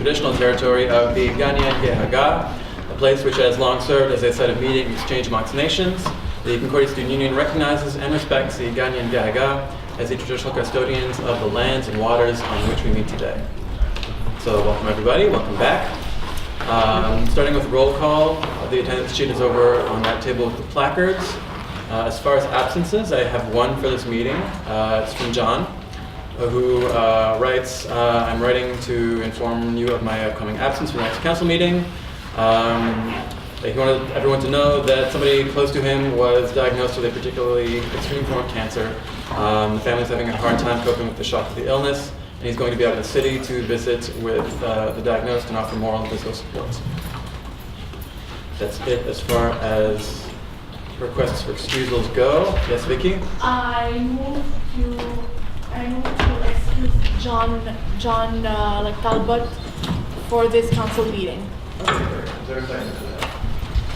traditional territory of the Ganyan Gehaga, a place which has long served as a site of meeting and exchange amongst nations. The Concordia Student Union recognizes and respects the Ganyan Gehaga as the traditional custodians of the lands and waters on which we meet today. So welcome everybody, welcome back. Starting with roll call, the attendance sheet is over on that table with the placards. As far as absences, I have one for this meeting. It's from John, who writes, I'm writing to inform you of my upcoming absence for the next council meeting. He wanted everyone to know that somebody close to him was diagnosed with a particularly extreme form of cancer. The family's having a hard time coping with the shock of the illness, and he's going to be out of the city to visit with the diagnosed and offer moral and physical support. That's it as far as requests for excusals go. Yes, Vicky? I move to excuse John Talbot for this council meeting. Okay, is there a second to that?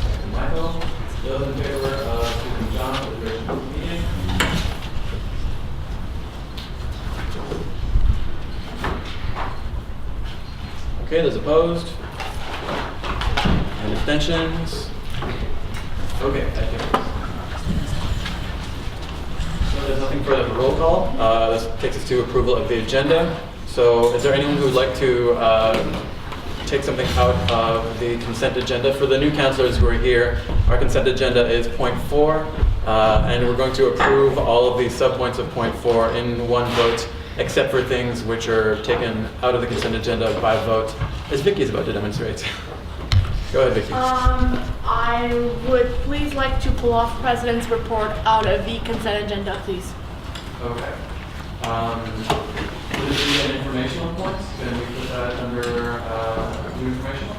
Second, Michael. Those in favor of excusing John for the duration of the meeting? Okay, those opposed? And abstentions? Okay, that carries. So there's nothing further for roll call. This takes us to approval of the agenda. So is there anyone who would like to take something out of the consent agenda? For the new councilors who are here, our consent agenda is point 4, and we're going to approve all of the subpoints of point 4 in one vote, except for things which are taken out of the consent agenda by vote, as Vicky is about to demonstrate. Go ahead, Vicky. I would please like to pull off President's report out of the consent agenda, please. Okay. Would this be an informational point? Can we put that under new informational?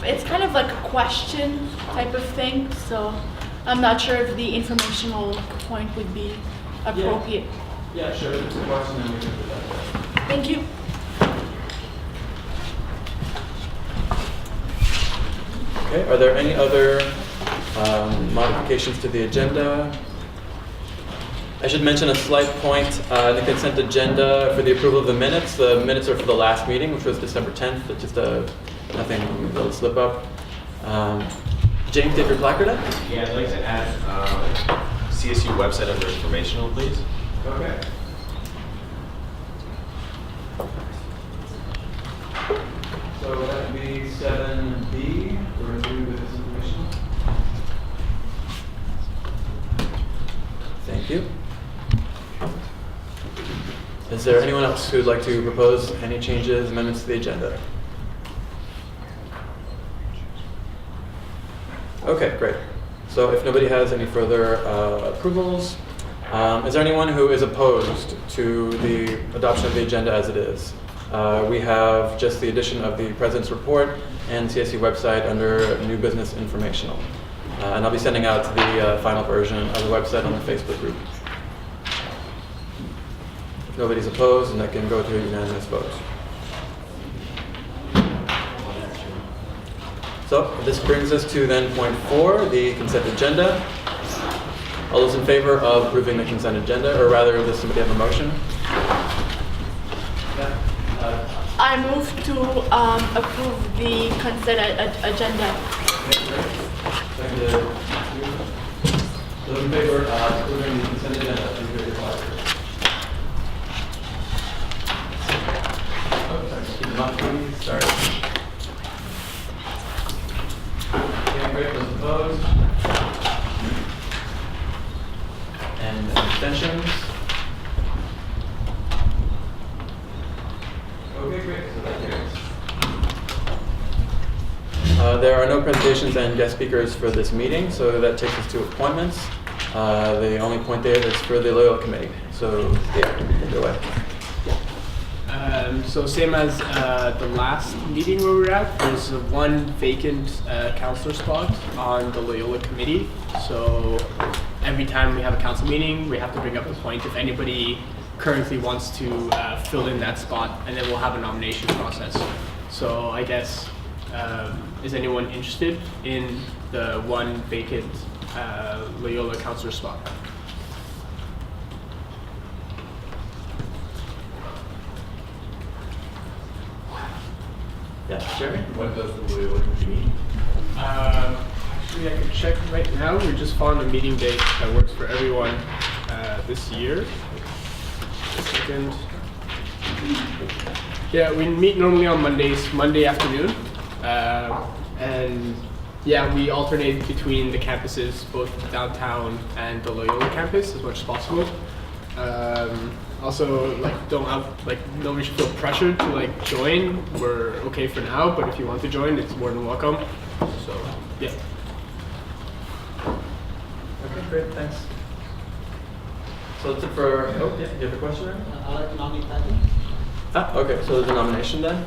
It's kind of like a question type of thing, so I'm not sure if the informational point would be appropriate. Yeah, sure. If it's a question, then we can put that there. Thank you. Okay, are there any other modifications to the agenda? I should mention a slight point in the consent agenda for the approval of the minutes. The minutes are for the last meeting, which was December 10th. It's just nothing, a little slip up. James, did your placard up? Yeah, I'd like to add CSU website under informational, please. Okay. So that would be 7B. We're going to do with this information. Thank you. Is there anyone else who would like to propose any changes, amendments to the agenda? Okay, great. So if nobody has any further approvals, is there anyone who is opposed to the adoption of the agenda as it is? We have just the addition of the President's report and CSU website under new business informational. And I'll be sending out the final version of the website on the Facebook group. If nobody's opposed, then that can go to a unanimous vote. So this brings us to then point 4, the consent agenda. All those in favor of approving the consent agenda, or rather, does somebody have a motion? I move to approve the consent agenda. Seconded. Those in favor of approving the consent agenda, please raise your flag. Keep them up, please. Sorry. Okay, great. Those opposed? And abstentions? Okay, great. So that carries. There are no presentations and guest speakers for this meeting, so that takes us to appointments. The only point there is for the Loyola Committee. So, yeah, go away. So same as the last meeting where we were at, there's one vacant counselor spot on the Loyola Committee. So every time we have a council meeting, we have to bring up a point if anybody currently wants to fill in that spot, and then we'll have a nomination process. So I guess, is anyone interested in the one vacant Loyola counselor spot? Yeah, Jeremy? What does the Loyola Committee mean? Actually, I can check right now. We're just following a meeting date that works for everyone this year. Just a second. Yeah, we meet normally on Mondays, Monday afternoon. And yeah, we alternate between the campuses, both downtown and the Loyola campus as much as possible. Also, nobody should feel pressured to like join. We're okay for now, but if you want to join, it's more than welcome. So yeah. Okay, great, thanks. So that's it for, oh, yeah, you have a question, Remy? I'd like to nominate Patty. Okay, so there's a nomination then.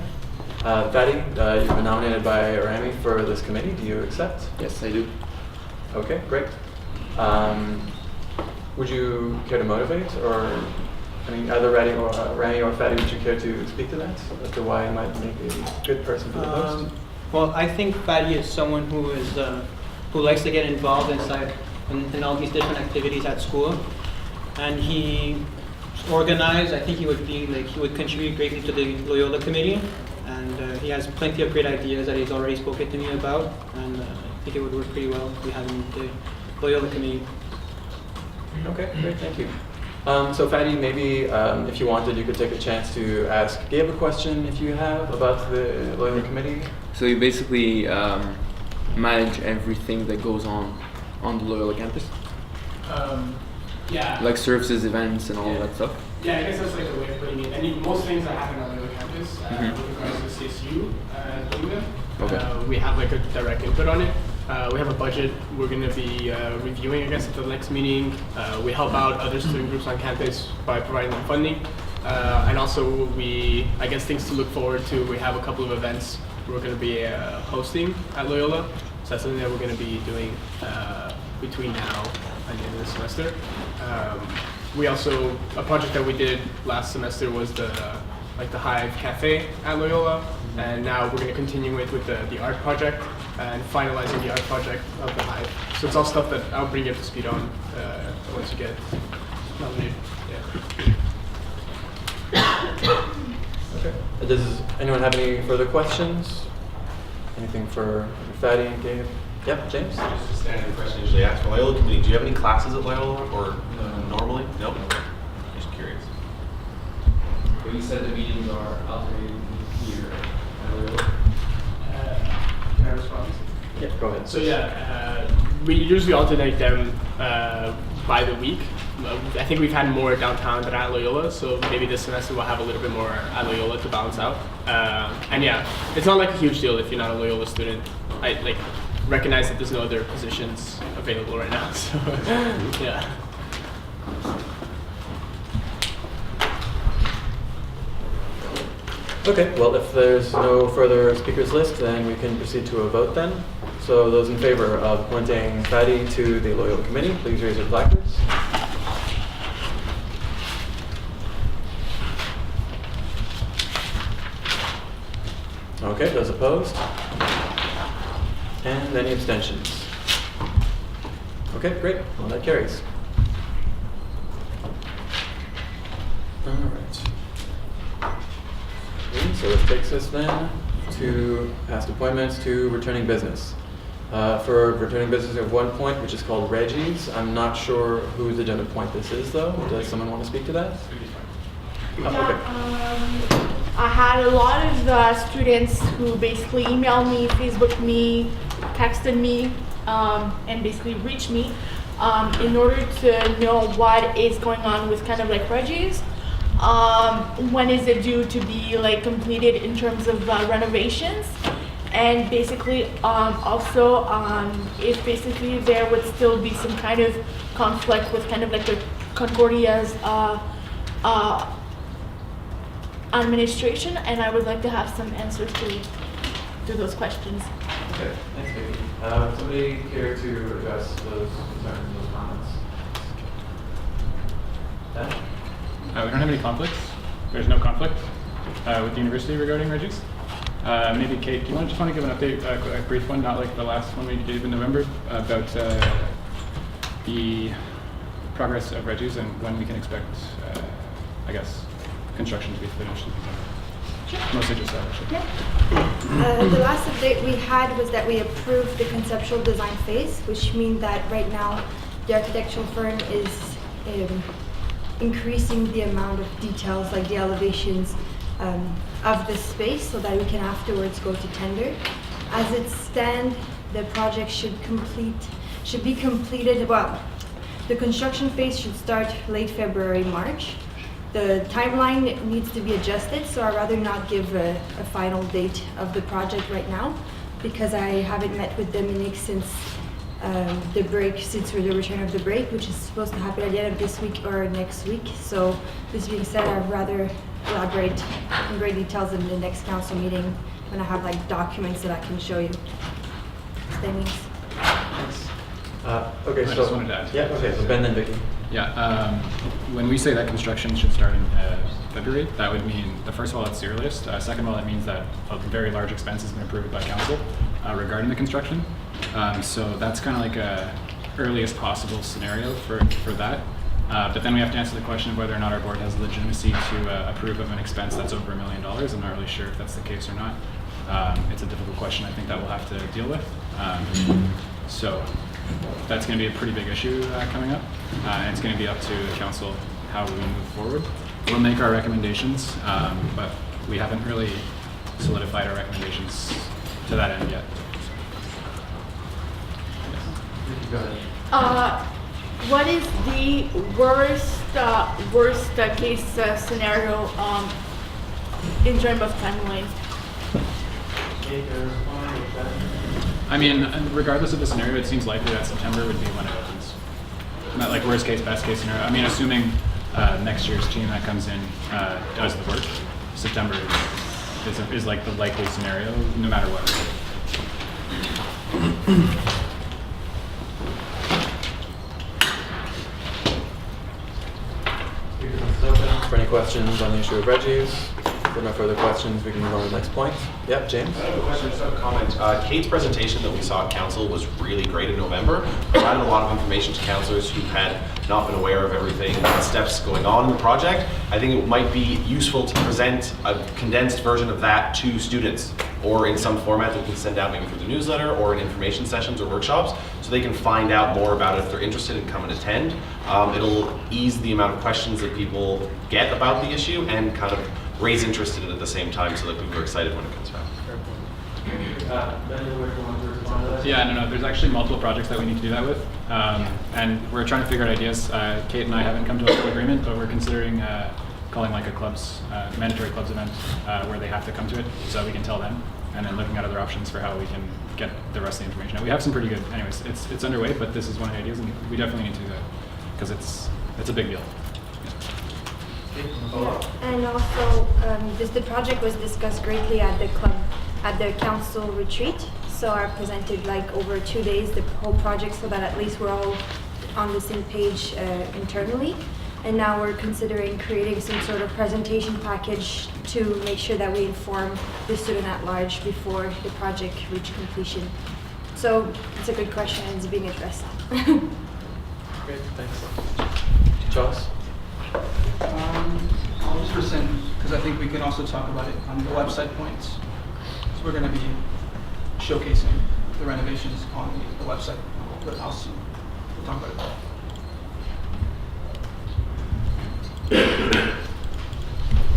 Fatty, you've been nominated by Rami for this committee. Do you accept? Yes, I do. Okay, great. Would you care to motivate, or, I mean, either Rami or Fatty, would you care to speak to that as to why you might make a good person for the post? Well, I think Patty is someone who is who likes to get involved inside in all these different activities at school, and he organized. I think he would contribute greatly to the Loyola committee, and he has plenty of great ideas that he's already spoken to me about, and I think it would work pretty well if we have him in the Loyola committee. Okay, great, thank you. So Fatty, maybe if you wanted, you could take a chance to ask Gabe a question if you have about the Loyola committee. So you basically manage everything that goes on the Loyola campus? Yeah. Like services, events, and all that stuff? Yeah, I guess that's like a way of putting it. And most things that happen on the campus, with regards to CSU, Okay. we have like a direct input on it. We have a budget we're going to be reviewing, I guess, at the next meeting. We help out other student groups on campus by providing them funding. And also, I guess things to look forward to. We have a couple of events we're going to be hosting at Loyola. So that's something that we're going to be doing between now and the end of the semester. We also, a project that we did last semester was the Hive Cafe at Loyola, and now we're going to continue it with the art project and finalizing the art project of the Hive. So it's all stuff that I'll bring you up to speed on once you get nominated. Yeah. Okay. Does anyone have any further questions? Anything for Fatty and Gabe? Yep, James? Just a standard question usually asked for Loyola committee. Do you have any classes at Loyola, or normally? Nope. Just curious. But you said the meetings are alternating here at Loyola. Can I respond? Yeah, go ahead. So we usually alternate them by the week. I think we've had more downtown than at Loyola, so maybe this semester we'll have a little bit more at Loyola to balance out. And yeah, it's not like a huge deal if you're not a Loyola student. I recognize that there's no other positions available right now, so yeah. Okay, well, if there's no further speakers list, then we can proceed to a vote then. So those in favor of appointing Fatty to the Loyola Committee, please raise your placards. Okay, those opposed? And any abstentions? Okay, great. Well, that carries. All right. So this takes us then to past appointments to returning business. For returning business, we have one point, which is called Reggie's. I'm not sure whose agenda point this is, though. Does someone want to speak to that? Oh, okay. I had a lot of students who basically emailed me, Facebooked me, texted me, and basically reached me in order to know what is going on with kind of like Reggie's. When is it due to be like completed in terms of renovations, and basically also if basically there would still be some kind of conflict with kind of like the Concordia's administration, and I would like to have some answers to those questions. Okay, thanks, Vicky. Somebody care to address those concerns and those comments? Dan? We don't have any conflicts. There's no conflict with the university regarding Reggie's. Maybe Kate, do you just want to give an update, a brief one, not like the last one we gave in November, about the progress of Reggie's and when we can expect, I guess, construction to be finished? Mostly just that, actually. Yeah. The last update we had was that we approved the conceptual design phase, which means that right now the architectural firm is increasing the amount of details, like the elevations of the space, so that we can afterwards go to tender. As it stands, the project should be completed. Well, the construction phase should start late February, March. The timeline needs to be adjusted, so I'd rather not give a final date of the project right now, because I haven't met with Dominique since the break, since the return of the break, which is supposed to happen at the end of this week or next week. So this being said, I'd rather elaborate in great details in the next council meeting when I have like documents that I can show you. Thanks. Okay, I so just wanted to add. Yeah. Okay. So Ben, then Vicky. Yeah, when we say that construction should start in February, that would mean, first of all, it's the earliest. Second of all, that means that a very large expense has been approved by council regarding the construction. So that's kind of like a earliest possible scenario for that. But then we have to answer the question of whether or not our board has legitimacy to approve of an expense that's over $1 million. I'm not really sure if that's the case or not. It's a difficult question I think that we'll have to deal with. So that's going to be a pretty big issue coming up, and it's going to be up to the council how we move forward. We'll make our recommendations, but we haven't really solidified our recommendations to that end yet. What is the worst case scenario in terms of timeline? I mean, regardless of the scenario, it seems likely that September would be when it opens. Not like worst case, best case scenario. I mean, assuming next year's team that comes in does the work, September is like the likely scenario, no matter what. For any questions on the issue of Reggie's? If there are no further questions, we can move on to the next point. Yep, James? I have a question, just a comment. Kate's presentation that we saw at council was really great in November. Provided a lot of information to councillors who had not been aware of everything, the steps going on in the project. I think it might be useful to present a condensed version of that to students, or in some format that we can send out maybe through the newsletter or in information sessions or workshops, so they can find out more about it if they're interested and come and attend. It'll ease the amount of questions that people get about the issue and kind of raise interest in it at the same time, so that people are excited when it comes out. Yeah, no, there's actually multiple projects that we need to do that with. And we're trying to figure out ideas. Kate and I haven't come to a full agreement, but we're considering calling like a mandatory clubs event where they have to come to it, so we can tell them, and then looking at other options for how we can get the rest of the information out. We have some pretty good, anyways, it's underway, but this is one of the ideas, and we definitely need to do that, because it's a big deal. Yeah. And also, the project was discussed greatly at the council retreat. So I presented like over 2 days the whole project, so that at least we're all on the same page internally. And now we're considering creating some sort of presentation package to make sure that we inform the student at large before the project reaches completion. So it's a good question and it's being addressed. Great, thanks. Charles? I'll just rescind, because I think we can also talk about it on the website points. So we're going to be showcasing the renovations on the website, but also we'll talk about it.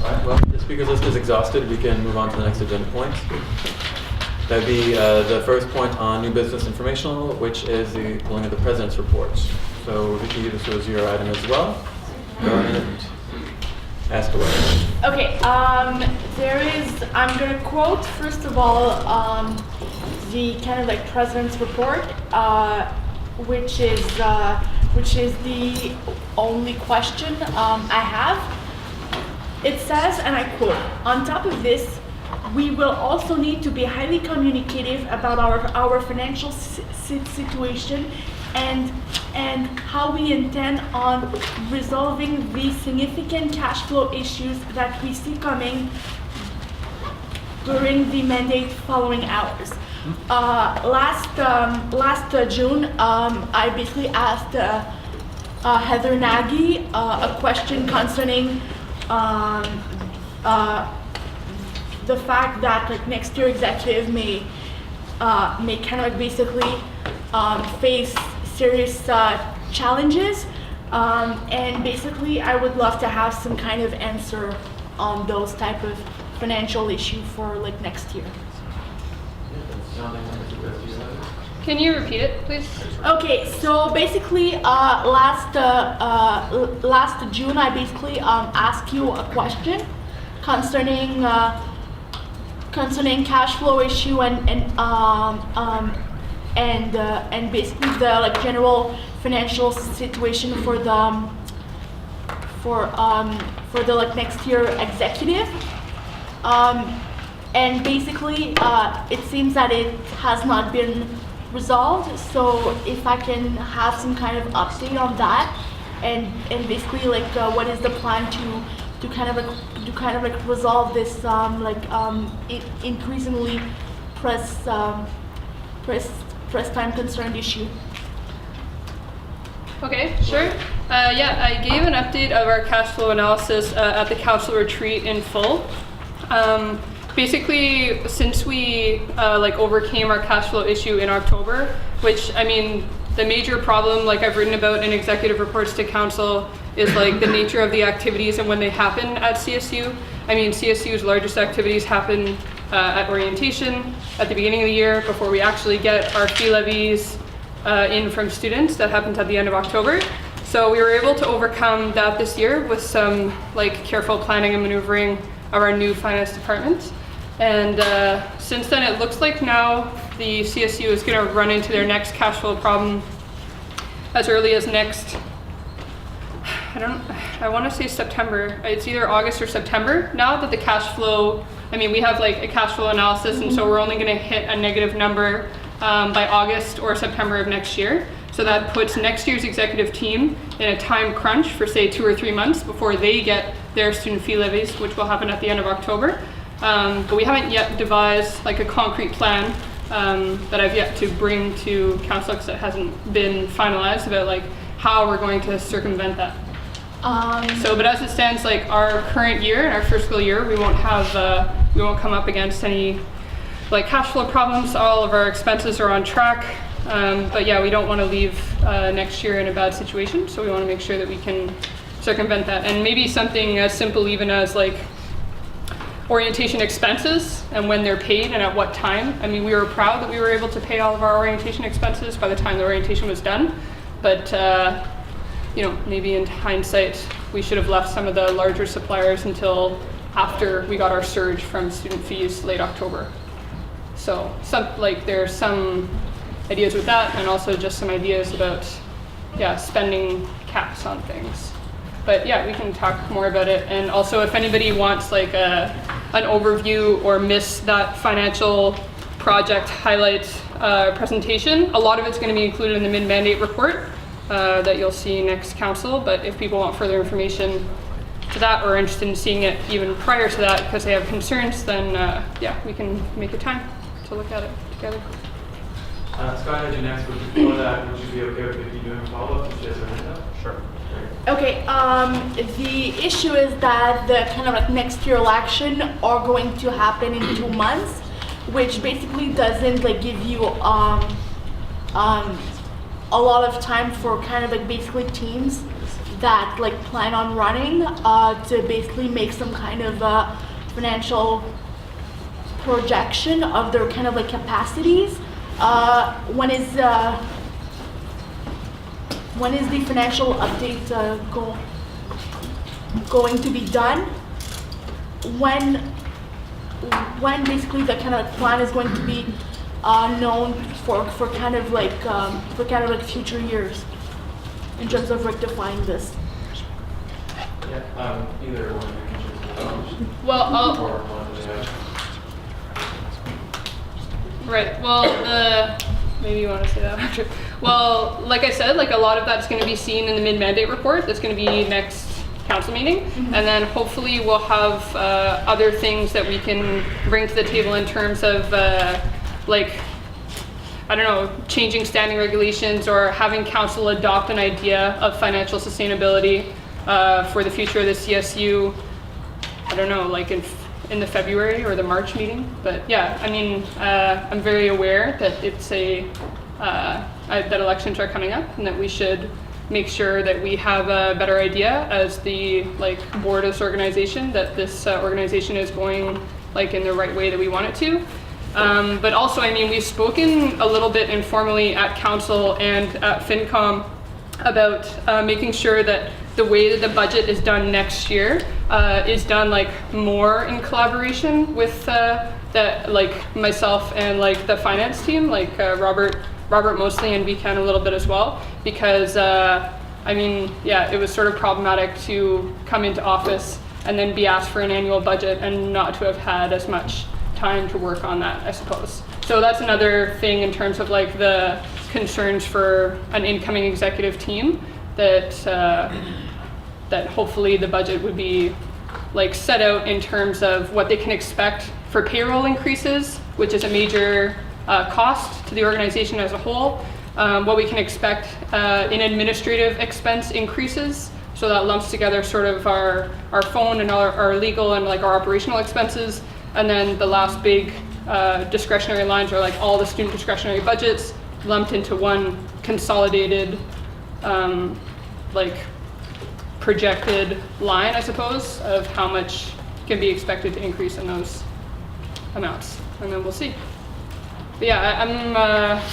All right, well, the speakers list is exhausted. We can move on to the next agenda point. That'd be the first point on new business informational, which is the pulling of the president's report. So Vicky, this was your item as well. Go ahead and ask away. Okay, I'm gonna quote first of all the kind of like president's report, which is the only question I have. It says, and I quote, "On top of this, we will also need to be highly communicative about our financial situation and how we intend on resolving the significant cash flow issues that we see coming during the mandate following ours." Last June, I basically asked Heather Nagy a question concerning the fact that like next year executive may kind of like basically face serious challenges, and basically I would love to have some kind of answer on those type of financial issue for like next year. Can you repeat it, please? Okay, so basically, last June, I basically asked you a question concerning cash flow issue and basically the like general financial situation for the like next year executive. And basically, it seems that it has not been resolved. So if I can have some kind of update on that, and basically like what is the plan to kind of like resolve this increasingly press time concerned issue. Okay, sure. Yeah, I gave an update of our cash flow analysis at the council retreat in full. Basically, since we overcame our cash flow issue in October, which, I mean, the major problem, like I've written about in executive reports to council, is like the nature of the activities and when they happen at CSU. I mean, CSU's largest activities happen at orientation at the beginning of the year before we actually get our fee levies in from students. That happens at the end of October. So we were able to overcome that this year with some like careful planning and maneuvering of our new finance department. And since then, it looks like now the CSU is going to run into their next cash flow problem as early as next, I want to say September. It's either August or September now that the cash flow, I mean, we have like a cash flow analysis, and so we're only going to hit a negative number by August or September of next year. So that puts next year's executive team in a time crunch for say 2 or 3 months before they get their student fee levies, which will happen at the end of October. But we haven't yet devised like a concrete plan that I've yet to bring to council because it hasn't been finalized about like how we're going to circumvent that. But as it stands, like our current year, our fiscal year, we won't come up against any like cash flow problems. All of our expenses are on track. But yeah, we don't want to leave next year in a bad situation, so we want to make sure that we can circumvent that. And maybe something as simple even as like orientation expenses and when they're paid and at what time. I mean, we were proud that we were able to pay all of our orientation expenses by the time the orientation was done, but maybe in hindsight, we should have left some of the larger suppliers until after we got our surge from student fees late October. So there's some ideas with that, and also just some ideas about spending caps on things. But yeah, we can talk more about it. And also if anybody wants like an overview or missed that financial project highlight presentation, a lot of it's going to be included in the mid-mandate report that you'll see next council. But if people want further information to that or are interested in seeing it even prior to that because they have concerns, then we can make a time to look at it together. Scott, as you next, but before that, would you be okay with me doing a follow-up to share some? Sure. Okay, the issue is that the kind of like next year election are going to happen in 2 months, which basically doesn't like give you a lot of time for kind of like basically teams that like plan on running to basically make some kind of financial projection of their kind of like capacities. When is the financial update going to be done? When basically the kind of plan is going to be known for kind of like future years in terms of rectifying this? Yeah, either one. Well, right. Well, maybe you want to say that after. Well, like I said, like a lot of that's going to be seen in the mid-mandate report. That's going to be next council meeting, and then hopefully we'll have other things that we can bring to the table in terms of changing standing regulations or having council adopt an idea of financial sustainability for the future of the CSU. I don't know, like in in the February or the March meeting. But yeah, I mean, I'm very aware that it's that elections are coming up and that we should make sure that we have a better idea as the board of this organization that this organization is going in the right way that we want it to. But also, I mean, we've spoken a little bit informally at council and at FinCom about making sure that the way that the budget is done next year is done more in collaboration with myself and the finance team, Robert mostly and Vikan a little bit as well, because I mean, yeah, it was sort of problematic to come into office and then be asked for an annual budget and not to have had as much time to work on that, I suppose. So that's another thing in terms of the concerns for an incoming executive team, that that hopefully the budget would be set out in terms of what they can expect for payroll increases, which is a major cost to the organization as a whole, what we can expect in administrative expense increases. So that lumps together sort of our phone and our legal and our operational expenses. And then the last big discretionary lines are all the student discretionary budgets lumped into one consolidated projected line, I suppose, of how much can be expected to increase in those amounts. And then we'll see. But yeah,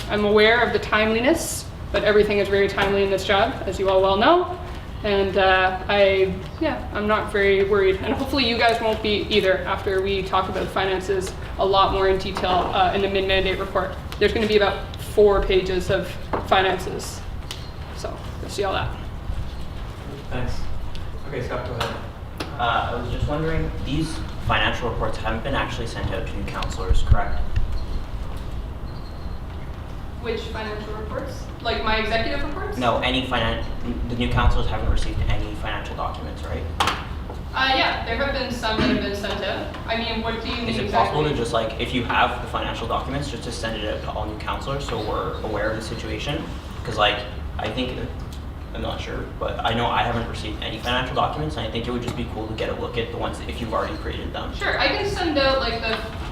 I'm aware of the timeliness, but everything is very timely in this job, as you all well know. And I'm not very worried. And hopefully you guys won't be either after we talk about the finances a lot more in detail in the mid-mandate report. There's going to be about 4 pages of finances. So you'll see all that. Thanks. Okay, Scott, go ahead. I was just wondering, these financial reports haven't been actually sent out to new counselors, correct? Which financial reports? My executive reports? No, the new counselors haven't received any financial documents, right? Yeah, there have been some that have been sent out. I mean, what do you mean Is it possible to just if you have the financial documents, just to send it out to all new counselors so we're aware of the situation? Because I think, I'm not sure, but I know I haven't received any financial documents, and I think it would just be cool to get a look at the ones if you've already created them. Sure, I can send out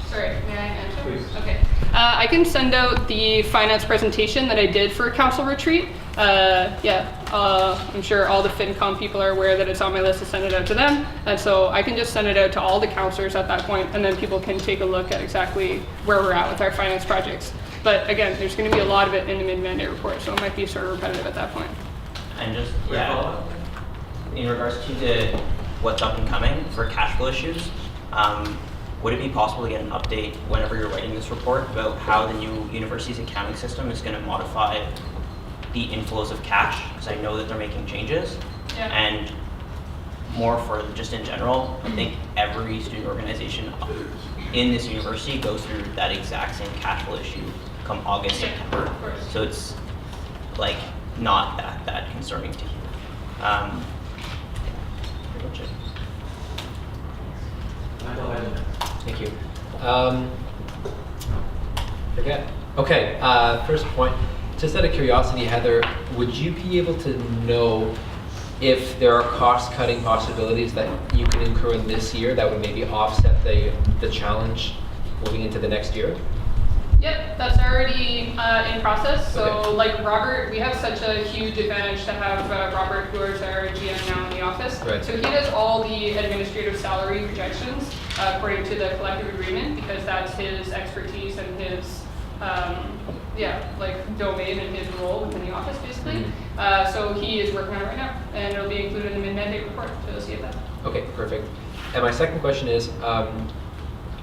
sorry, may I answer? Please. Okay. I can send out the finance presentation that I did for council retreat. I'm sure all the FinCom people are aware that it's on my list to send it out to them. And so I can just send it out to all the counselors at that point, and then people can take a look at exactly where we're at with our finance projects. But again, there's going to be a lot of it in the mid-mandate report, so it might be sort of repetitive at that point. And just, in regards to what's up and coming for cash flow issues, would it be possible to get an update whenever you're writing this report about how the new university's accounting system is going to modify the inflows of cash? Because I know that they're making changes. Yeah. And more for just in general, I think every student organization in this university goes through that exact same cash flow issue come August, September. Of course. So it's not that concerning to hear. Pretty much it. Thank you. Forget. Okay, first point. Just out of curiosity, Heather, would you be able to know if there are cost-cutting possibilities that you can incur in this year that would maybe offset the challenge moving into the next year? Yep, that's already in process. So Okay. Robert, we have such a huge advantage to have Robert, who is our GM now in the office. Right. So he does all the administrative salary projections according to the collective agreement, because that's his expertise and his domain and his role within the office, basically. So he is working on it right now, and it'll be included in the mid-mandate report, so you'll see that. Okay, perfect. And my second question is,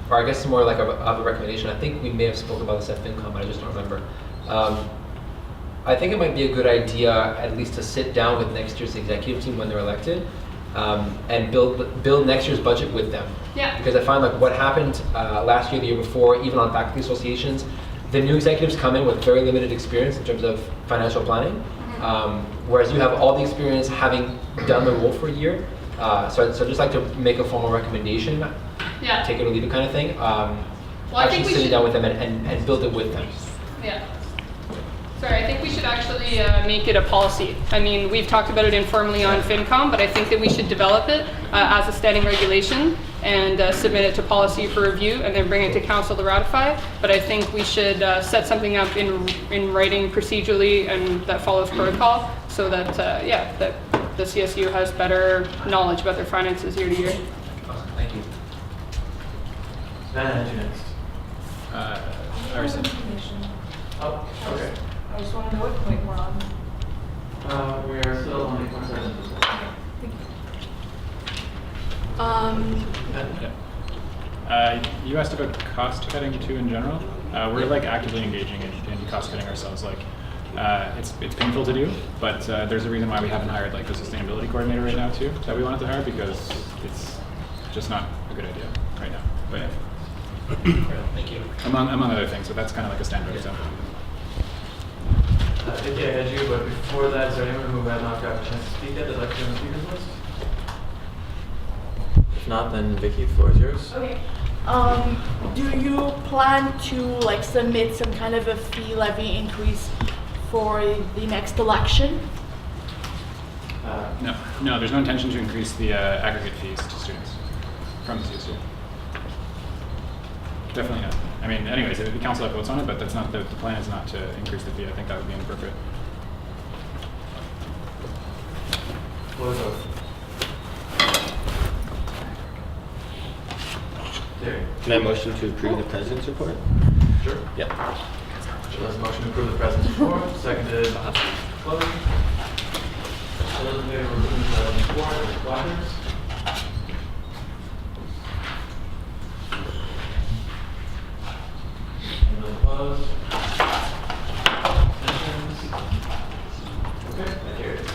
or I guess more of a recommendation. I think we may have spoken about this at FinCom, but I just don't remember. I think it might be a good idea at least to sit down with next year's executive team when they're elected and build next year's budget with them. Yeah. Because I find what happened last year, the year before, even on faculty associations, the new executives come in with very limited experience in terms of financial planning, whereas you have all the experience having done the role for a year. So I'd just like to make a formal recommendation. Yeah. Take it or leave it kind of thing. Well, I think we sitting should down with them and build it with them. Yeah. Sorry, I think we should actually we make it a policy. I mean, we've talked about it informally on FinCom, but I think that we should develop it as a standing regulation and submit it to policy for review and then bring it to council to ratify. But I think we should set something up in writing procedurally and that follows protocol so that, that the CSU has better knowledge about their finances year to year. Awesome, thank you. Ben, you next. Arson. Oh, okay. I just want to know what point we're on. We are still on the point present. You asked about cost cutting too in general. We're like actively engaging in cost cutting ourselves. Like, it's painful to do, but there's a reason why we haven't hired like the sustainability coordinator right now too that we wanted to hire, because it's just not a good idea right now. But yeah. Thank you. Among other things, but that's kind of like a standard example. Vicky, I had you, but before that, is there anyone who had not got a chance to speak yet that'd like to be on the speakers list? If not, then Vicky, the floor is yours. Okay. Do you plan to like submit some kind of a fee levy increase for the next election? No, there's no intention to increase the aggregate fees to students from the CSU. Definitely not. I mean, anyways, the council have votes on it, but that's not the plan. Is not to increase the fee. I think that would be inappropriate. Close off. Can I motion to approve the president's report? Sure. Yeah. So there's a motion to approve the president's report, seconded. Close. All those in favor of approving the president's report, Waters? Anyone opposed? Abstentions? Okay, that carries.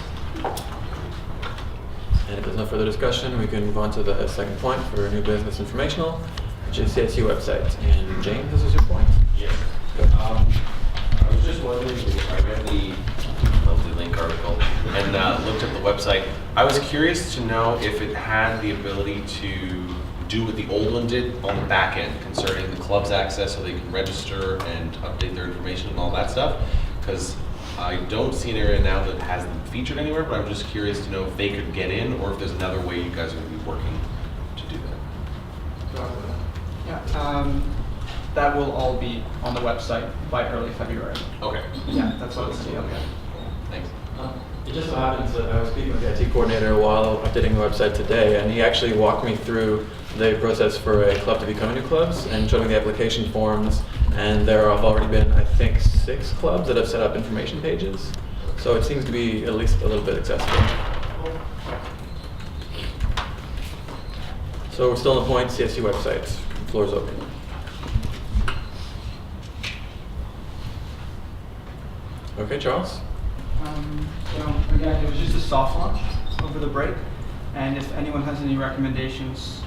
And if there's no further discussion, we can move on to the second point for new business informational, which is CSU website. And James, this is your point? Yes. I was just wondering, I read the lovely link article and looked at the website. I was curious to know if it had the ability to do what the old one did on the back end concerning the club's access so they can register and update their information and all that stuff. Because I don't see an area now that has them featured anywhere, but I'm just curious to know if they could get in or if there's another way you guys are going to be working to do that. Yeah, that will all be on the website by early February. Okay. Yeah, that's what it's going to be. Thanks. It just so happens that I was speaking with the IT coordinator while updating the website today, and he actually walked me through the process for a club to become new clubs and showed me the application forms. And there have already been, I think, 6 clubs that have set up information pages. So it seems to be at least a little bit accessible. So we're still on the point, CSU website. The floor is open. Okay, Charles? So again, it was just a soft launch over the break. And if anyone has any recommendations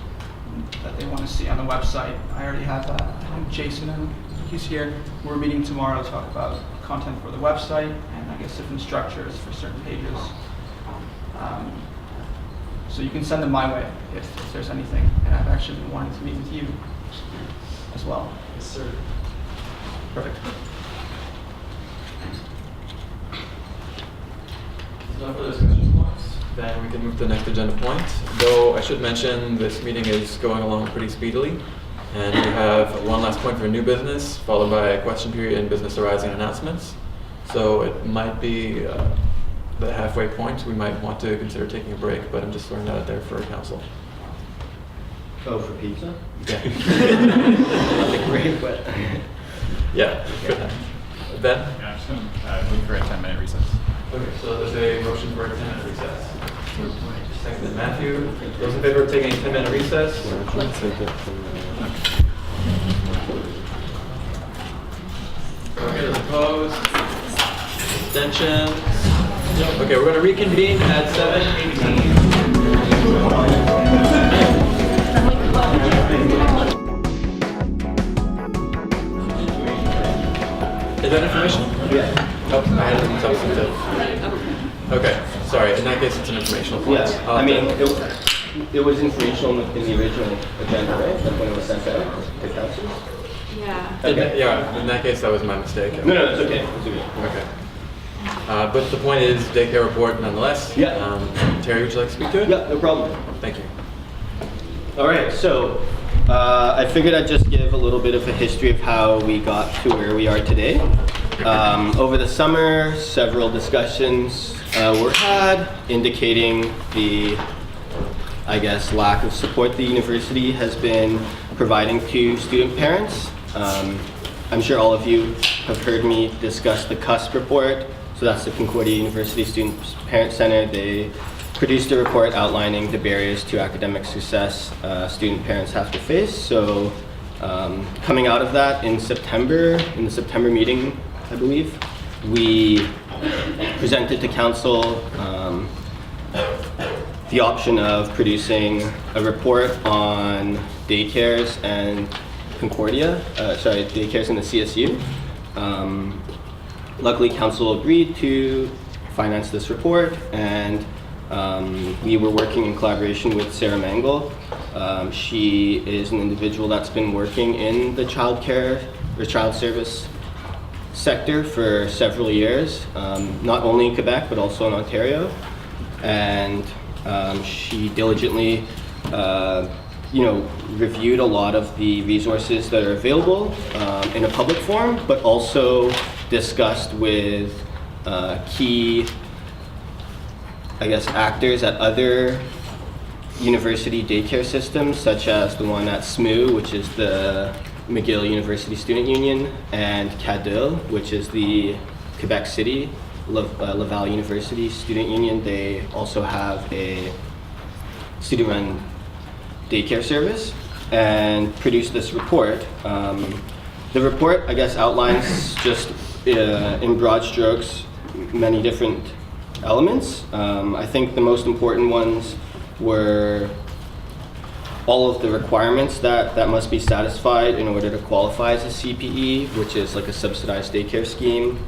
that they want to see on the website, I already have I think Jason, and he's here. We're meeting tomorrow to talk about content for the website and I guess different structures for certain pages. So you can send them my way if there's anything. And I've actually been wanting to meet with you as well. Yes, sir. Perfect. No further discussion points. Then we can move to the next agenda point. Though I should mention this meeting is going along pretty speedily. And we have one last point for new business, followed by a question period and business arising announcements. So it might be the halfway point. We might want to consider taking a break, but I'm just throwing that out there for council. Oh, for pizza? Yeah. Nothing great, but Yeah. Ben? Yeah, I'm just going to move for a 10-minute recess. Okay, so there's a motion for a 10-minute recess. Seconded Matthew. Those in favor of taking a 10-minute recess? Okay, those opposed? Abstentions? Okay, we're going to reconvene at 7:18. Is that information? yeah. Oh, I had it substantive. Okay, sorry. In that case, it's an informational point. Yeah, I mean, it was informational in the original agenda, right? Like when it was sent out to council? Yeah. Yeah, in that case, that was my mistake. No, it's okay. It's okay. Okay. But the point is, daycare report nonetheless. Yeah. Terry, would you like to speak to it? Yeah, no problem. Thank you. All right, so I figured I'd just give a little bit of a history of how we got to where we are today. Over the summer, several discussions were had indicating the, I guess, lack of support the university has been providing to student parents. I'm sure all of you have heard me discuss the CUSP report. So that's the Concordia University Student Parent Center. They produced a report outlining the barriers to academic success student parents have to face. So coming out of that in the September meeting, I believe, we presented to council the option of producing a report on daycares and daycares in the CSU. Luckily, council agreed to finance this report, and we were working in collaboration with Sarah Mangle. She is an individual that's been working in the child service sector for several years, not only in Quebec, but also in Ontario. And she diligently reviewed a lot of the resources that are available in a public forum, but also discussed with key, I guess, actors at other university daycare systems, such as the one at SMU, which is the McGill University Student Union, and CADIL, which is the Quebec City Laval University Student Union. They also have a student-run daycare service, and produced this report. The report, I guess, outlines just in broad strokes many different elements. I think the most important ones were all of the requirements that must be satisfied in order to qualify as a CPE, which is like a subsidized daycare scheme,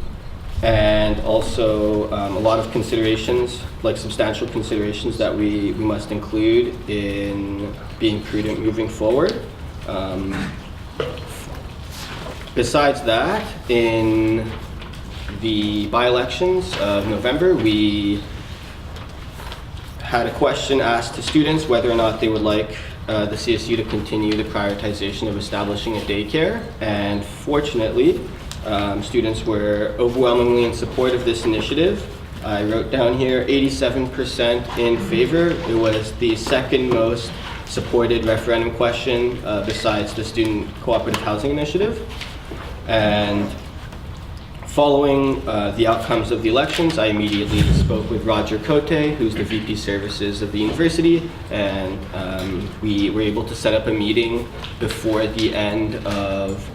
and also a lot of considerations, like substantial considerations that we must include in being prudent moving forward. Besides that, in the by-elections of November, we had a question asked to students whether or not they would like the CSU to continue the prioritization of establishing a daycare, and fortunately, students were overwhelmingly in support of this initiative. I wrote down here 87% in favor. It was the second most supported referendum question besides the Student Cooperative Housing Initiative. And following the outcomes of the elections, I immediately spoke with Roger Cote, who's the VP Services of the university, and we were able to set up a meeting before the end of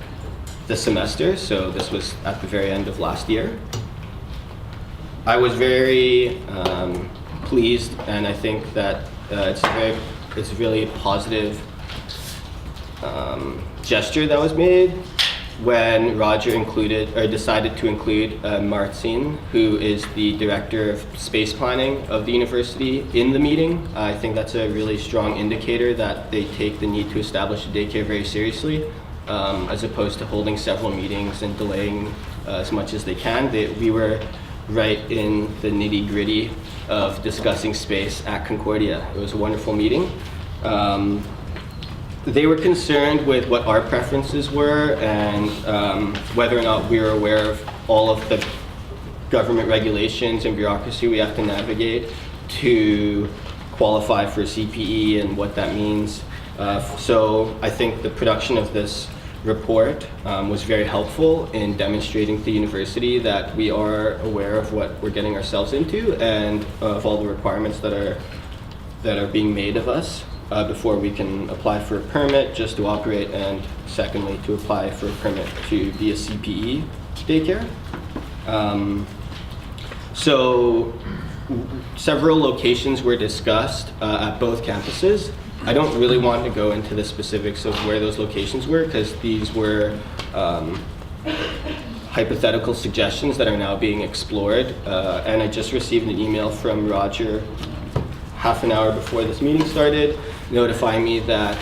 the semester, so this was at the very end of last year. I was very pleased, and I think that it's a really positive gesture that was made when Roger decided to include Martin, who is the Director of Space Planning of the university, in the meeting. I think that's a really strong indicator that they take the need to establish a daycare very seriously, as opposed to holding several meetings and delaying as much as they can. We were right in the nitty-gritty of discussing space at Concordia. It was a wonderful meeting. They were concerned with what our preferences were and whether or not we were aware of all of the government regulations and bureaucracy we have to navigate to qualify for CPE and what that means. So I think the production of this report was very helpful in demonstrating to the university that we are aware of what we're getting ourselves into and of all the requirements that are being made of us before we can apply for a permit just to operate, and secondly to apply for a permit to be a CPE daycare. So several locations were discussed at both campuses. I don't really want to go into the specifics of where those locations were because these were hypothetical suggestions that are now being explored. And I just received an email from Roger half an hour before this meeting started, notifying me that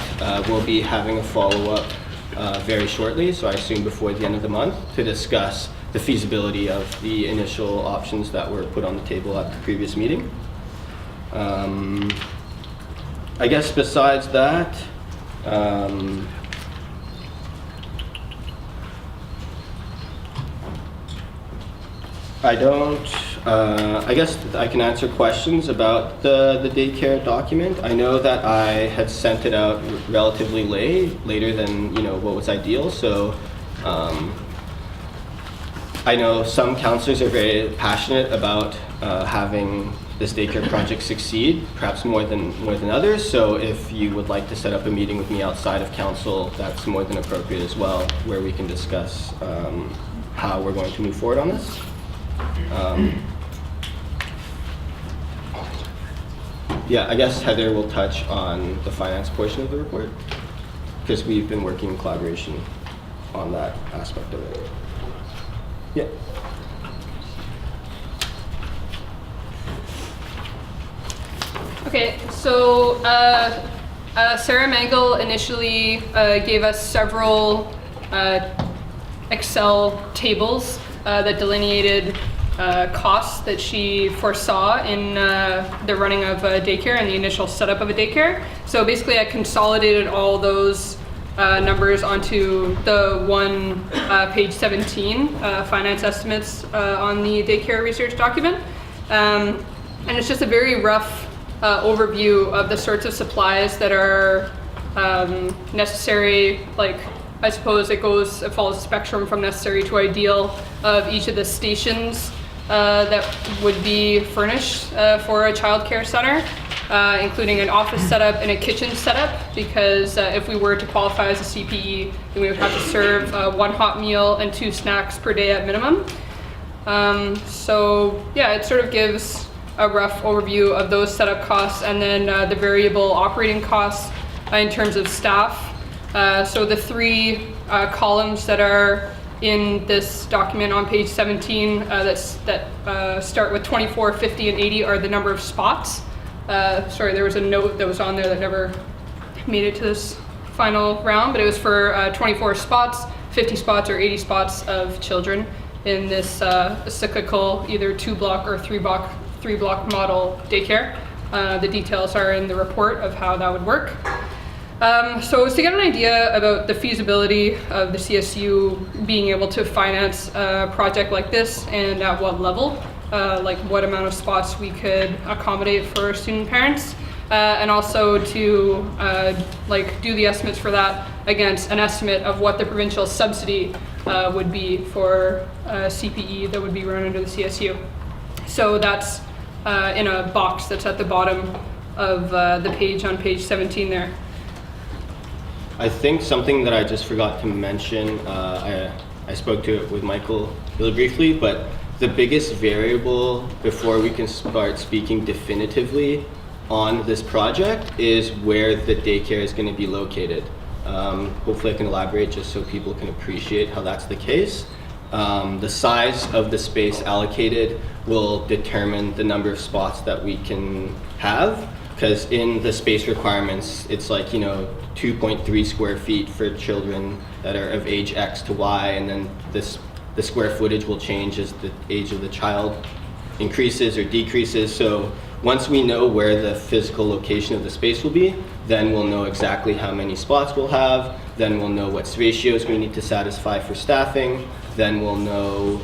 we'll be having a follow-up very shortly, so I assume before the end of the month, to discuss the feasibility of the initial options that were put on the table at the previous meeting. I guess besides that, I guess I can answer questions about the daycare document. I know that I had sent it out relatively later than what was ideal. So I know some counselors are very passionate about having this daycare project succeed, perhaps more than others. So if you would like to set up a meeting with me outside of council, that's more than appropriate as well, where we can discuss how we're going to move forward on this. Yeah, I guess Heather will touch on the finance portion of the report, because we've been working in collaboration on that aspect of it. Yeah. Okay, so Sarah Mangle initially gave us several Excel tables that delineated costs that she foresaw in the running of a daycare and the initial setup of a daycare. So basically I consolidated all those numbers onto the one page 17 finance estimates on the daycare research document. And it's just a very rough overview of the sorts of supplies that are necessary. Like, I suppose it follows a spectrum from necessary to ideal of each of the stations that would be furnished for a childcare center, including an office setup and a kitchen setup, because if we were to qualify as a CPE, then we would have to serve 1 hot meal and 2 snacks per day at minimum. So yeah, it sort of gives a rough overview of those setup costs, and then the variable operating costs in terms of staff. So the 3 columns that are in this document on page 17 that start with 24, 50, and 80 are the number of spots. Sorry, there was a note that was on there that never made it to this final round, but it was for 24 spots, 50 spots, or 80 spots of children in this cyclical either 2-block or 3-block model daycare. The details are in the report of how that would work. So it's to get an idea about the feasibility of the CSU being able to finance a project like this, and at what level, like what amount of spots we could accommodate for student parents, and also to do the estimates for that against an estimate of what the provincial subsidy would be for a CPE that would be run under the CSU. So that's in a box that's at the bottom of the page on page 17 there. I think something that I just forgot to mention, I spoke to it with Michael really briefly, but the biggest variable before we can start speaking definitively on this project is where the daycare is going to be located. Hopefully I can elaborate just so people can appreciate how that's the case. The size of the space allocated will determine the number of spots that we can have, because in the space requirements, it's like, 2.3 square feet for children that are of age X to Y, and then the square footage will change as the age of the child increases or decreases. So once we know where the physical location of the space will be, then we'll know exactly how many spots we'll have, then we'll know what ratios we need to satisfy for staffing, then we'll know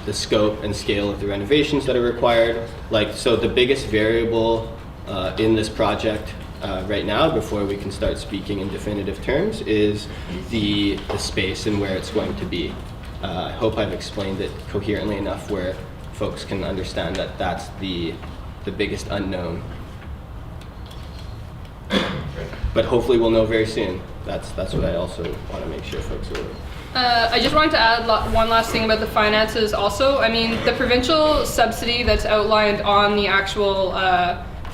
the scope and scale of the renovations that are required. So the biggest variable in this project right now, before we can start speaking in definitive terms, is the space and where it's going to be. I hope I've explained it coherently enough where folks can understand that that's the biggest unknown. But hopefully we'll know very soon. That's what I also want to make sure folks are aware. I just wanted to add one last thing about the finances also. I mean, the provincial subsidy that's outlined on the actual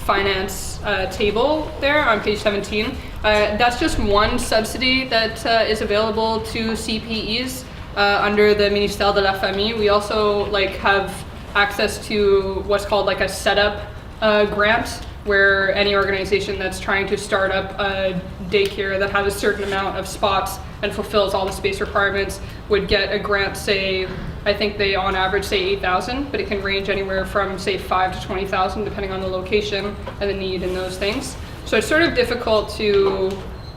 finance table there on page 17, that's just one subsidy that is available to CPEs under the Ministère de la Famille. We also have access to what's called a setup grant, where any organization that's trying to start up a daycare that has a certain amount of spots and fulfills all the space requirements would get a grant, say I think they on average say 8,000, but it can range anywhere from say 5 to 20,000 depending on the location and the need and those things. So it's sort of difficult to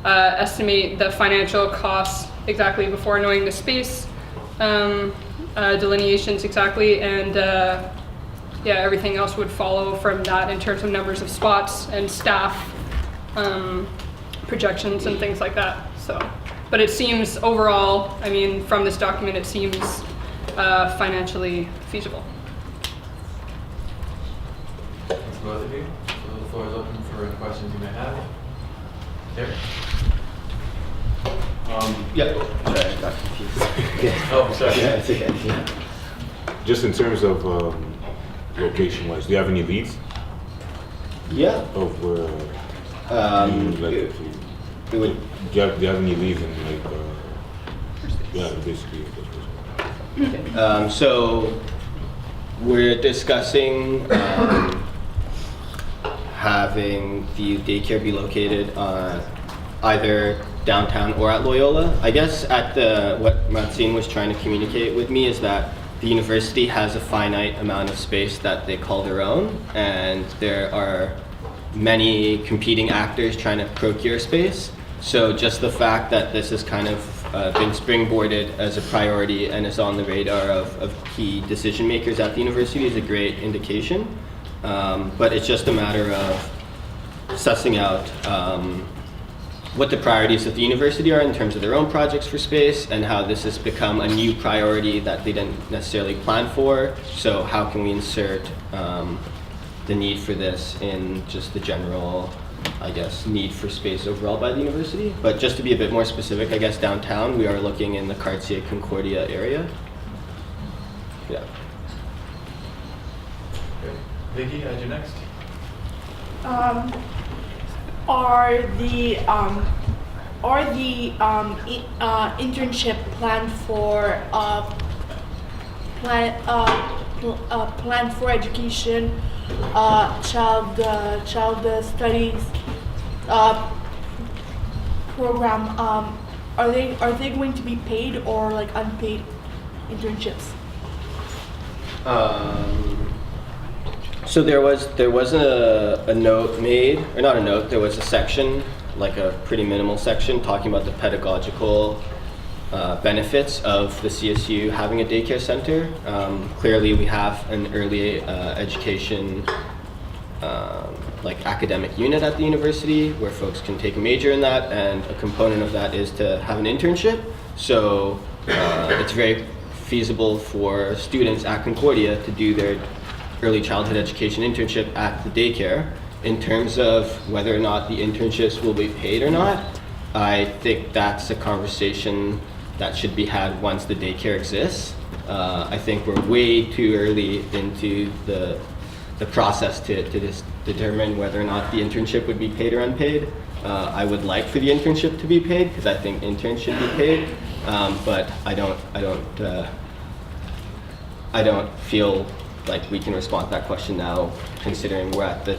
estimate the financial costs exactly before knowing the space delineations exactly, and yeah, everything else would follow from that in terms of numbers of spots and staff projections and things like that. So, but it seems overall, I mean, from this document, it seems financially feasible. Thanks both of you. So the floor is open for any questions you may have. There. Yeah. Sorry, I got confused. Oh, sorry. Yeah, it's okay. Yeah. Just in terms of location-wise, do you have any leads Yeah. of where you would like to? It would. Do you have any leads in like? Yeah, basically. So we're discussing having the daycare be located either downtown or at Loyola. I guess at what Maxine was trying to communicate with me is that the university has a finite amount of space that they call their own, and there are many competing actors trying to procure space. So just the fact that this has kind of been springboarded as a priority and is on the radar of key decision makers at the university is a great indication. But it's just a matter of sussing out what the priorities of the university are in terms of their own projects for space, and how this has become a new priority that they didn't necessarily plan for. So how can we insert the need for this in just the general, I guess, need for space overall by the university. But just to be a bit more specific, I guess downtown, we are looking in the Cartier Concordia area. Yeah. Great. Vicky, you next. Are the internship planned for plan for education, child studies program? Are they going to be paid or like unpaid internships? So there was a note made, or not a note, there was a section, like a pretty minimal section, talking about the pedagogical benefits of the CSU having a daycare center. Clearly we have an early education like academic unit at the university where folks can take a major in that, and a component of that is to have an internship. So it's very feasible for students at Concordia to do their early childhood education internship at the daycare. In terms of whether or not the internships will be paid or not, I think that's a conversation that should be had once the daycare exists. I think we're way too early into the process to determine whether or not the internship would be paid or unpaid. I would like for the internship to be paid because I think interns should be paid, but I don't feel like we can respond to that question now, considering we're at the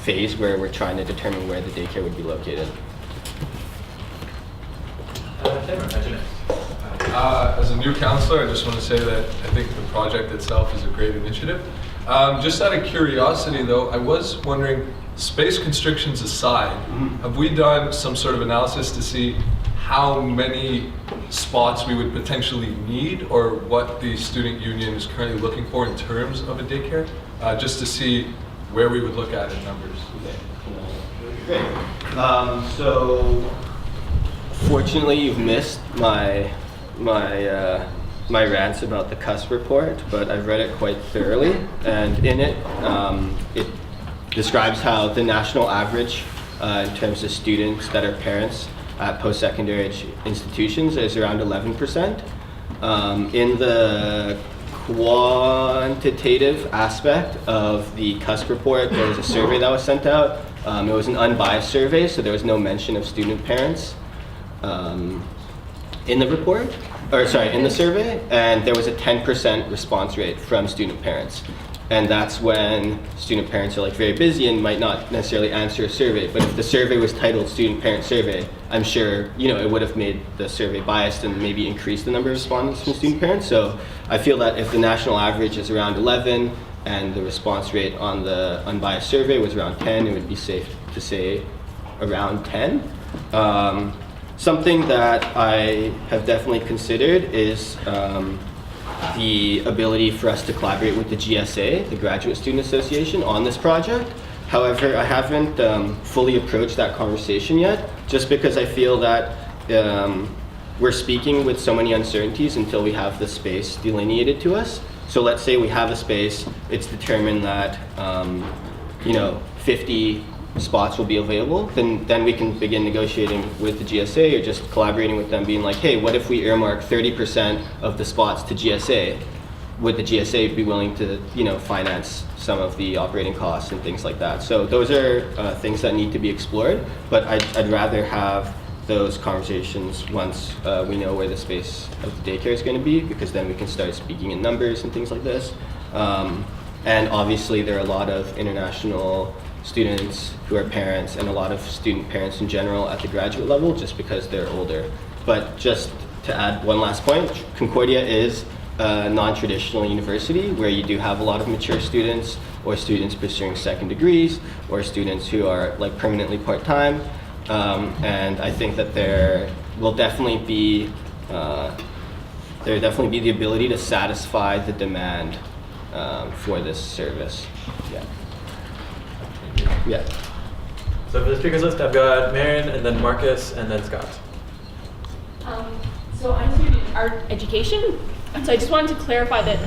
phase where we're trying to determine where the daycare would be located. As a new counselor, I just want to say that I think the project itself is a great initiative. Just out of curiosity though, I was wondering, space constrictions aside, have we done some sort of analysis to see how many spots we would potentially need, or what the student union is currently looking for in terms of a daycare, just to see where we would look at in numbers? Great. So fortunately you've missed my rants about the CUSP report, but I've read it quite thoroughly, and in it, it describes how the national average in terms of students that are parents at post-secondary institutions is around 11%. In the quantitative aspect of the CUSP report, there was a survey that was sent out. It was an unbiased survey, so there was no mention of student parents in the report, or sorry, in the survey, and there was a 10% response rate from student parents. And that's when student parents are like very busy and might not necessarily answer a survey. But if the survey was titled Student Parent Survey, I'm sure, you know, it would have made the survey biased and maybe increased the number of respondents from student parents. So I feel that if the national average is around 11 and the response rate on the unbiased survey was around 10, it would be safe to say around 10. Something that I have definitely considered is the ability for us to collaborate with the GSA, the Graduate Student Association, on this project. However, I haven't fully approached that conversation yet, just because I feel that we're speaking with so many uncertainties until we have the space delineated to us. So let's say we have a space, it's determined that 50 spots will be available, then we can begin negotiating with the GSA or just collaborating with them, being like, hey, what if we earmark 30% of the spots to GSA? Would the GSA be willing to, finance some of the operating costs and things like that? So those are things that need to be explored, but I'd rather have those conversations once we know where the space of the daycare is going to be, because then we can start speaking in numbers and things like this. And obviously there are a lot of international students who are parents and a lot of student parents in general at the graduate level, just because they're older. But just to add one last point, Concordia is a non-traditional university where you do have a lot of mature students, or students pursuing second degrees, or students who are like permanently part-time. And I think that there will definitely be the ability to satisfy the demand for this service. Yeah. So for the speakers list, I've got Marion, and then Marcus, and then Scott. So I'm student in art education. So I just wanted to clarify that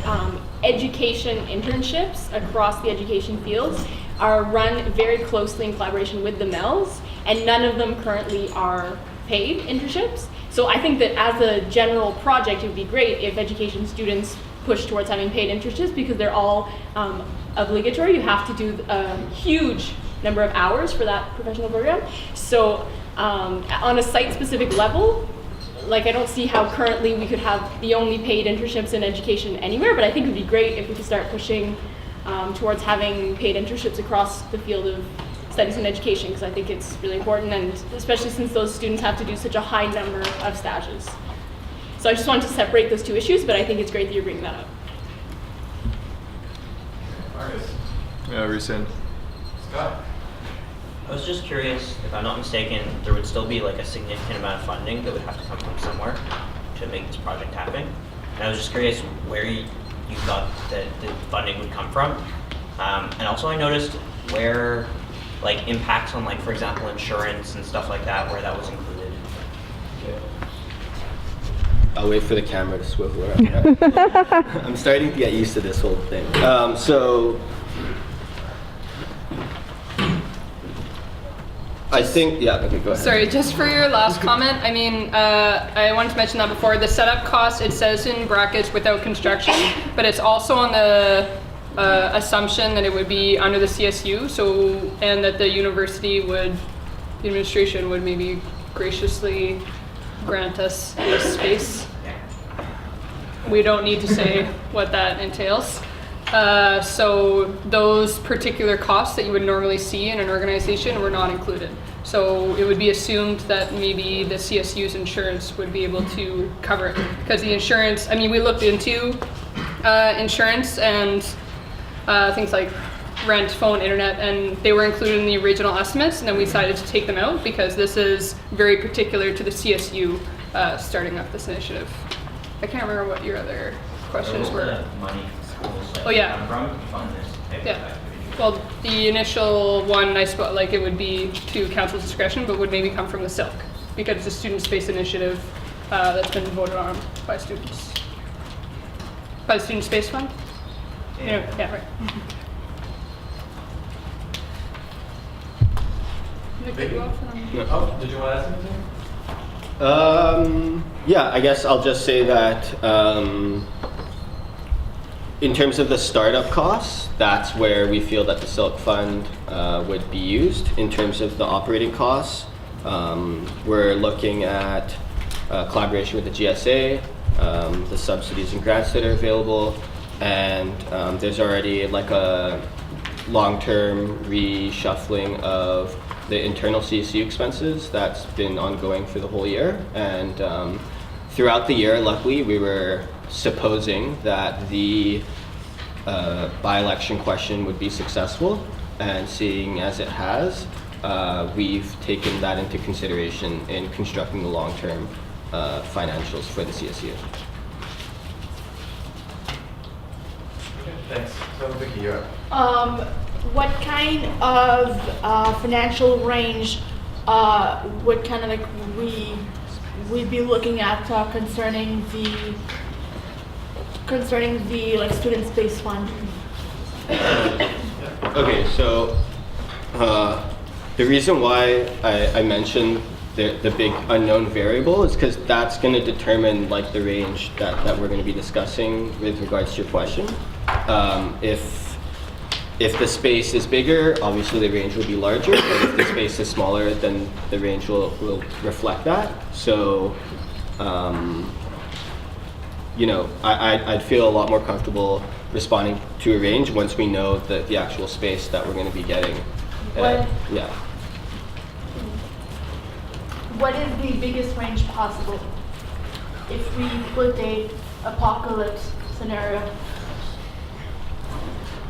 education internships across the education fields are run very closely in collaboration with the MELs, and none of them currently are paid internships. So I think that as a general project, it would be great if education students push towards having paid internships, because they're all obligatory. You have to do a huge number of hours for that professional program. So on a site-specific level, like I don't see how currently we could have the only paid internships in education anywhere, but I think it would be great if we could start pushing towards having paid internships across the field of studies in education, because I think it's really important, and especially since those students have to do such a high number of stages. So I just wanted to separate those two issues, but I think it's great that you're bringing that up. Marcus. Yeah, rescind. Scott. I was just curious, if I'm not mistaken, there would still be like a significant amount of funding that would have to come from somewhere to make this project happen. And I was just curious where you thought that the funding would come from. And also I noticed where like impacts on, like, for example, insurance and stuff like that, where that was included. I'll wait for the camera to swivel around. I'm starting to get used to this whole thing. I think, yeah, okay, go ahead. Sorry, just for your last comment, I mean, I wanted to mention that before. The setup cost, it says in brackets without construction, but it's also on the assumption that it would be under the CSU, so, and that the university would, the administration would maybe graciously grant us this space. We don't need to say what that entails. So those particular costs that you would normally see in an organization were not included. So it would be assumed that maybe the CSU's insurance would be able to cover it. Because the insurance, I mean, we looked into insurance and things like rent, phone, internet, and they were included in the original estimates, and then we decided to take them out because this is very particular to the CSU starting up this initiative. I can't remember what your other questions were. Money schools Oh yeah. from fund this type of Yeah. activity. Well, the initial one, I suppose, like it would be to council's discretion, but would maybe come from the SILC because it's a student-based initiative that's been voted on by students. By the Student Space Fund? Yeah. Yeah, right. Thank you. Oh, did you want to ask anything? Yeah, I guess I'll just say that in terms of the startup costs, that's where we feel that the Silk Fund would be used. In terms of the operating costs, we're looking at collaboration with the GSA, the subsidies and grants that are available, and there's already like a long-term reshuffling of the internal CSU expenses that's been ongoing for the whole year. And throughout the year, luckily, we were supposing that the by-election question would be successful, and seeing as it has, we've taken that into consideration in constructing the long-term financials for the CSU. Okay, thanks. So, Vicky, you're up. What kind of financial range would kind of like we'd be looking at concerning the like student space fund? Okay, so the reason why I mentioned the big unknown variable is because that's going to determine like the range that we're going to be discussing with regards to your question. If the space is bigger, obviously the range will be larger, but if the space is smaller, then the range will reflect that. So, you know, I'd feel a lot more comfortable responding to a range once we know the actual space that we're going to be getting. Yeah. What is the biggest range possible if we put a apocalypse scenario?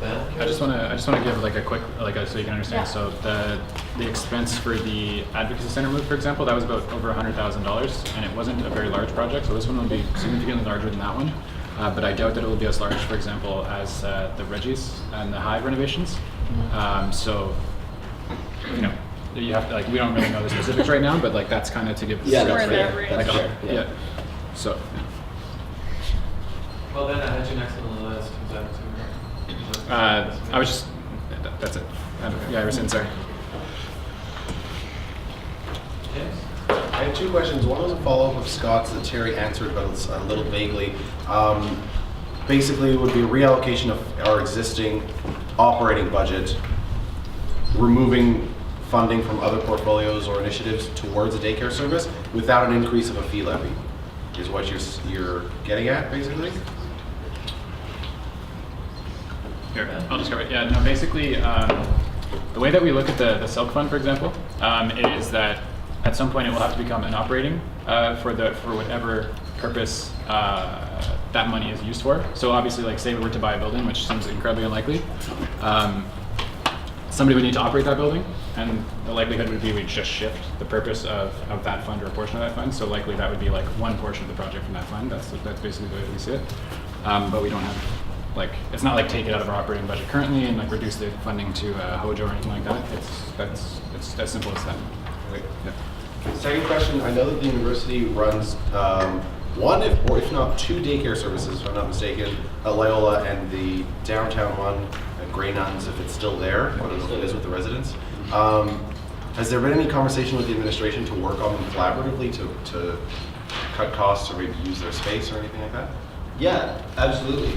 I just want to give like a quick so you can understand. Yeah. So the expense for the advocacy center move, for example, that was about over $100,000, and it wasn't a very large project. So this one will be significantly larger than that one, but I doubt that it will be as large, for example, as the Reggie's and the Hive renovations. So you know, you have to like we don't really know the specifics right now, but like that's kind of to give yeah, that's fair. like That's fair. yeah. So. Well, then I had you next on the list. Was that too? I was just, that's it. Yeah, I was in, sorry. I had two questions. One was a follow-up of Scott's that Terry answered, but it's a little vaguely. Basically, it would be a reallocation of our existing operating budget, removing funding from other portfolios or initiatives towards a daycare service without an increase of a fee levy, is what you're getting at, basically? Here, I'll just cover it. Yeah, no, basically, the way that we look at the Silk Fund, for example, is that at some point it will have to become an operating for whatever purpose that money is used for. So obviously, like say we were to buy a building, which seems incredibly unlikely, somebody would need to operate that building, and the likelihood would be we'd just shift the purpose of that fund or a portion of that fund. So likely that would be like one portion of the project from that fund. That's basically the way we see it. But we don't have. Like, it's not like take it out of our operating budget currently and like reduce the funding to HOJO or anything like that. It's as simple as that. Okay. Yeah. Second question, I know that the university runs one, or if not two daycare services, if I'm not mistaken, at Loyola and the downtown one at Grey Nuns, if it's still there. I don't know if it is with the residents. Has there been any conversation with the administration to work on them collaboratively to cut costs or maybe use their space or anything like that? Yeah, absolutely.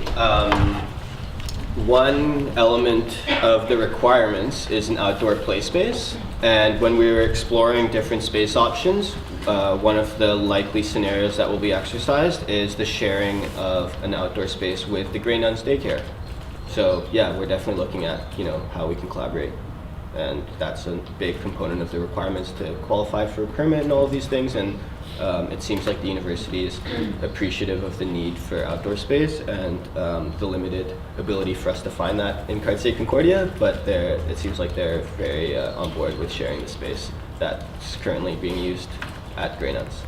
One element of the requirements is an outdoor play space, and when we were exploring different space options, one of the likely scenarios that will be exercised is the sharing of an outdoor space with the Grey Nuns daycare. So yeah, we're definitely looking at how we can collaborate, and that's a big component of the requirements to qualify for a permit and all of these things. And it seems like the university is appreciative of the need for outdoor space and the limited ability for us to find that in Csu Concordia, but it seems like they're very on board with sharing the space that's currently being used at Grey Nuns.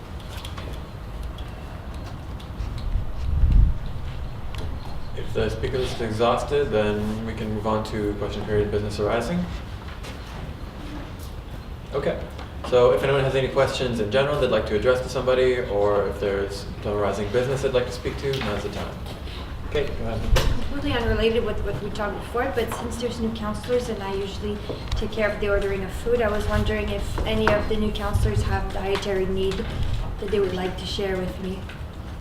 If the speaker list is exhausted, then we can move on to question period business arising. Okay. So if anyone has any questions in general they'd like to address to somebody, or if there's some arising business they'd like to speak to, now's the time. Okay, go ahead. Completely unrelated with what we talked before, but since there's new counselors and I usually take care of the ordering of food, I was wondering if any of the new counselors have dietary need that they would like to share with me,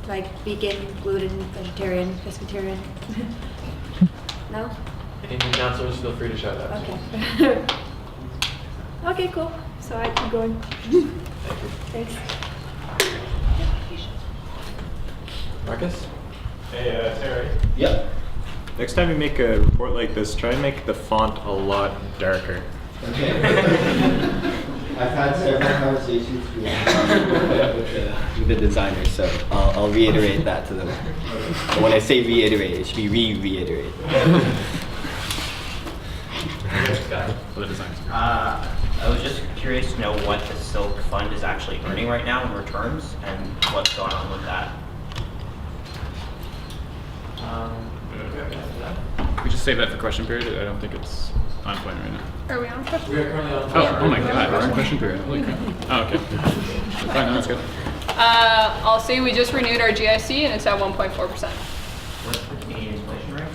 like vegan, gluten, vegetarian, pescatarian. No? Any new counselors, feel free to shout out. Okay. Okay, cool. So I keep going. Thank you. Thanks. Marcus? Hey, Terry. Yep. Next time you make a report like this, try and make the font a lot darker. Okay. I've had several conversations with the designers, so I'll reiterate that to them. And when I say reiterate, it should be reiterate. For the designers. I was just curious to know what the Silk Fund is actually earning right now in returns and what's going on with that. We just save that for question period. I don't think it's on point right now. Are we on question? We are currently on. Oh my God, we're on question period. Holy crap. Oh, okay. Fine, no, that's good. I'll say we just renewed our GIC and it's at 1.4%. What's the Canadian inflation rate?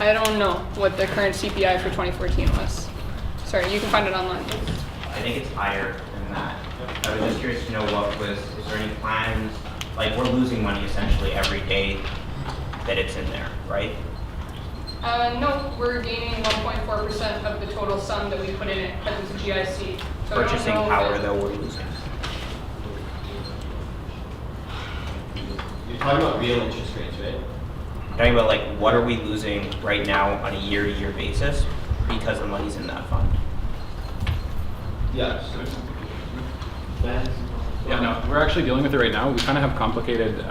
I don't know what the current CPI for 2014 was. Sorry, you can find it online. I think it's higher than that. I was just curious to know is there any plans, like we're losing money essentially every day that it's in there, right? No, we're gaining 1.4% of the total sum that we put in it because it's a GIC. So Purchasing power though we're losing. You're talking about real interest rates, right? I'm talking about like what are we losing right now on a year-to-year basis because the money's in that fund? Yeah. Yeah, no, we're actually dealing with it right now. We kind of have complicated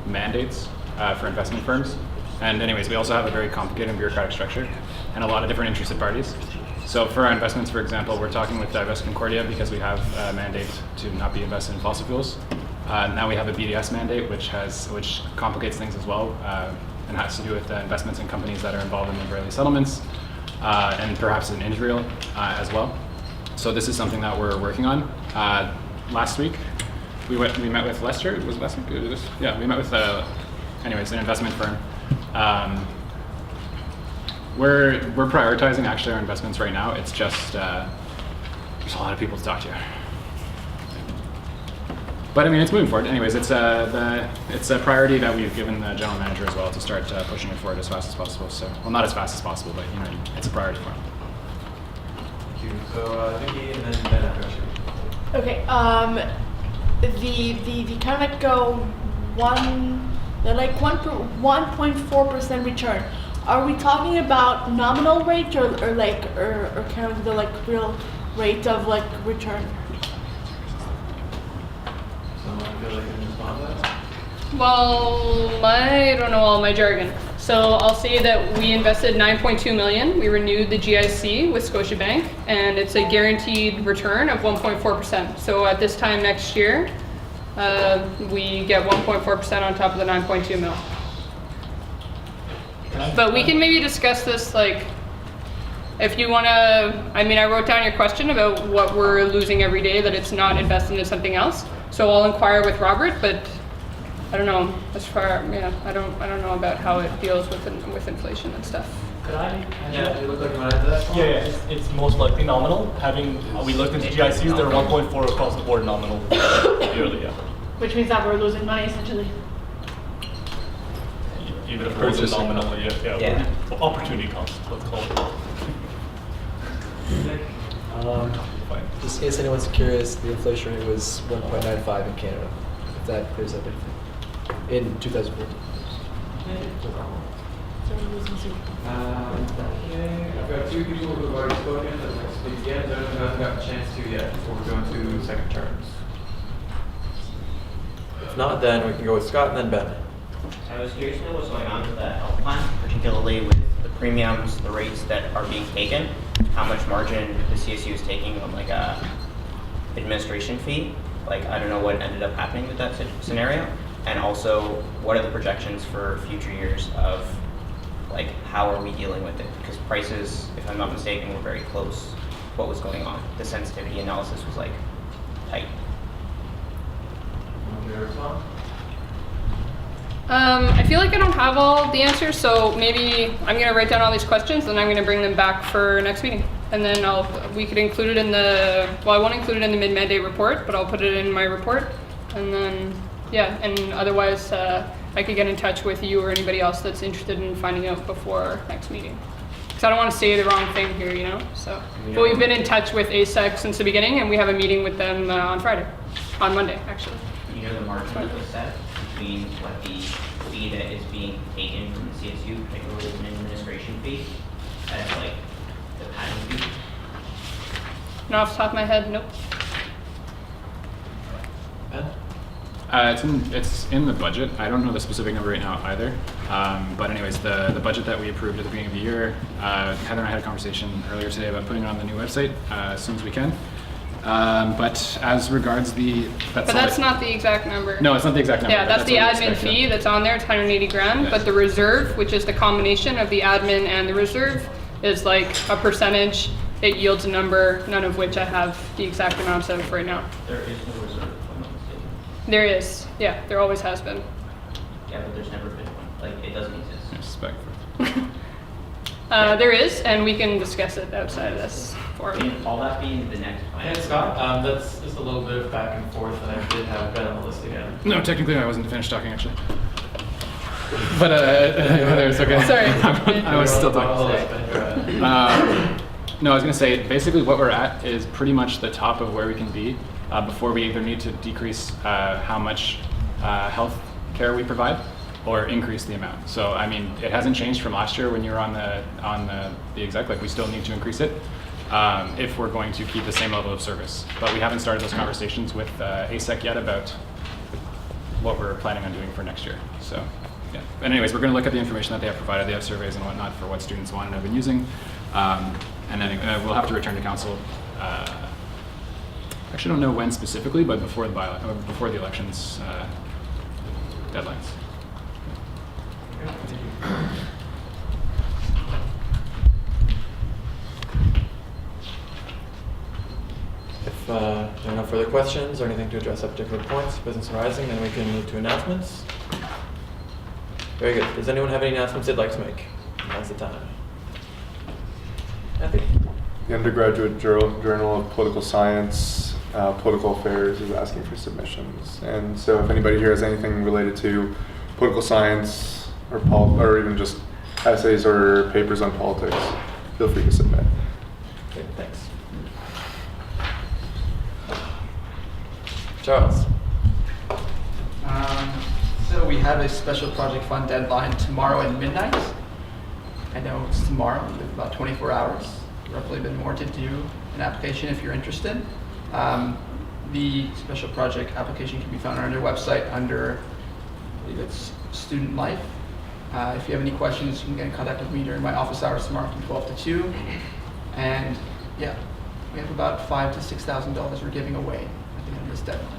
mandates for investment firms. And anyways, we also have a very complicated and bureaucratic structure and a lot of different interested parties. So for our investments, for example, we're talking with Divest Concordia because we have a mandate to not be invested in fossil fuels. Now we have a BDS mandate, which complicates things as well and has to do with investments in companies that are involved in Israeli settlements and perhaps in Israel as well. So this is something that we're working on. Last week, we met with Lester. Was it last week? Yeah, we met with anyways, an investment firm. We're prioritizing actually our investments right now. It's just there's a lot of people to talk to. But I mean, it's moving forward. Anyways, it's a priority that we've given the general manager as well to start pushing it forward as fast as possible. So, well, not as fast as possible, but you know, it's a priority for him. Thank you. So Vicky and then Ben after you. Okay. The kind of like they're like 1.4% return. Are we talking about nominal rate or kind of the like real rate of like return? Someone feel like they can respond to that? Well, I don't know all my jargon. So I'll say that we invested 9.2 million. We renewed the GIC with Scotiabank, and it's a guaranteed return of 1.4%. So at this time next year, we get 1.4% on top of the 9.2 mil. But we can maybe discuss this, like, if you want to, I mean, I wrote down your question about what we're losing every day, that it's not invested in something else. So I'll inquire with Robert, but I don't know as far, yeah, I don't know about how it deals with inflation and stuff. Could I? Yeah, you look like you want to answer that? Yeah, it's most likely nominal. We looked into GICs, they're 1.4 across the board nominal yearly, yeah. Which means that we're losing money essentially. Even if it's Purchasing. nominal, yeah. Opportunity cost, let's call it. Just in case anyone's curious, the inflation rate was 1.95 in Canada, if that clears up anything, in 2014. Okay, I've got two people who have already spoken that would like to speak again. Those who haven't gotten a chance to yet before we go into second terms. If not, then we can go with Scott and then Ben. I was curious to know what's going on with that health plan, particularly with the premiums, the rates that are being taken, how much margin the CSU is taking on like a administration fee. Like, I don't know what ended up happening with that scenario. And also, what are the projections for future years of like, how are we dealing with it? Because prices, if I'm not mistaken, were very close. What was going on? The sensitivity analysis was like tight. I feel like I don't have all the answers, so maybe I'm going to write down all these questions and I'm going to bring them back for next meeting. And then we could include it in I won't include it in the mid-mandate report, but I'll put it in my report. And then, yeah, and otherwise I could get in touch with you or anybody else that's interested in finding out before next meeting. Because I don't want to say the wrong thing here, you know? So, but we've been in touch with ASEC since the beginning, and we have a meeting with them on Monday, actually. You know the margin that was set? between what the fee that is being taken from the CSU, particularly as an administration fee, as like the patent fee? Not off the top of my head, nope. It's in the budget. I don't know the specific number right now either. But anyways, the budget that we approved at the beginning of the year, Heather and I had a conversation earlier today about putting it on the new website as soon as we can. But as regards But that's not the exact number. No, it's not the exact number. Yeah, but that's the what we admin expect, fee yeah. that's on there. It's 180 grand. Yes. But the reserve, which is the combination of the admin and the reserve, is like a percentage. It yields a number, none of which I have the exact amounts of right now. There is no reserve, if I'm not mistaken. There is. Yeah, there always has been. Yeah, but there's never been one. Like, it doesn't exist. Respect. There is, and we can discuss it outside of this forum. Can all that be in the next plan? And Scott, that's just a little bit of back and forth, and I did have Ben on the list again. No, technically I wasn't finished talking actually. But there's okay. Sorry. I was still talking. No, I was going to say basically what we're at is pretty much the top of where we can be before we either need to decrease how much health care we provide or increase the amount. So I mean, it hasn't changed from last year when you were on the exec. Like we still need to increase it if we're going to keep the same level of service. But we haven't started those conversations with ASEC yet about what we're planning on doing for next year. So. Yeah. And anyways, we're going to look at the information that they have provided. They have surveys and whatnot for what students want and have been using. And then we'll have to return to council. Actually, don't know when specifically, but before the elections deadlines. If there are no further questions or anything to address at particular points, business arising, then we can move to announcements. Very good. Does anyone have any announcements they'd like to make? Now's the time. Matthew? The Undergraduate Journal of Political Science, Political Affairs is asking for submissions. And so if anybody here has anything related to political science or even just essays or papers on politics, feel free to submit. Okay, thanks. Charles? So we have a special project fund deadline tomorrow at midnight. I know it's tomorrow, we have about 24 hours. Roughly a bit more to do an application if you're interested. The special project application can be found on our website under, I believe it's Student Life. If you have any questions, you can get in contact with me during my office hours tomorrow from 12 to 2. And yeah, we have about $5,000 to $6,000 we're giving away at the end of this deadline.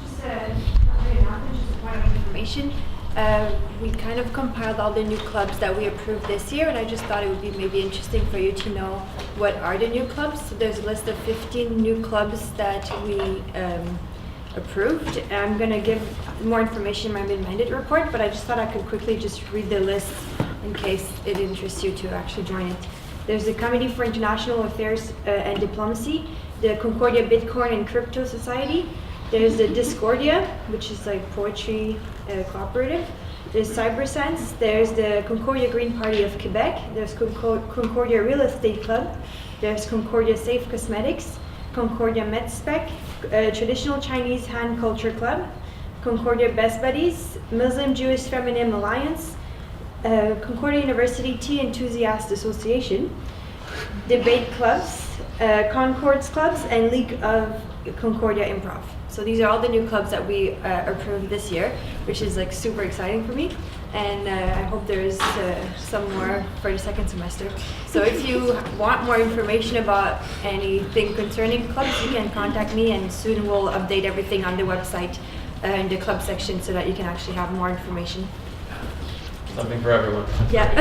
Just not very often, just a point of information. We kind of compiled all the new clubs that we approved this year, and I just thought it would be maybe interesting for you to know what are the new clubs. So there's a list of 15 new clubs that we approved. I'm going to give more information in my mid-mandate report, but I just thought I could quickly just read the list in case it interests you to actually join it. There's the Committee for International Affairs and Diplomacy, the Concordia Bitcoin and Crypto Society. There's the Discordia, which is like poetry cooperative. There's CyberSense. There's the Concordia Green Party of Quebec. There's Concordia Real Estate Club. There's Concordia Safe Cosmetics. Concordia MedSpec. Traditional Chinese Hand Culture Club. Concordia Best Buddies. Muslim Jewish Feminine Alliance. Concordia University Tea Enthusiast Association. Debate Clubs. Concords Clubs. And League of Concordia Improv. So these are all the new clubs that we approved this year, which is like super exciting for me. And I hope there's some more for the second semester. So if you want more information about anything concerning clubs, you can contact me, and soon we'll update everything on the website in the club section so that you can actually have more information. Something for everyone. Yeah.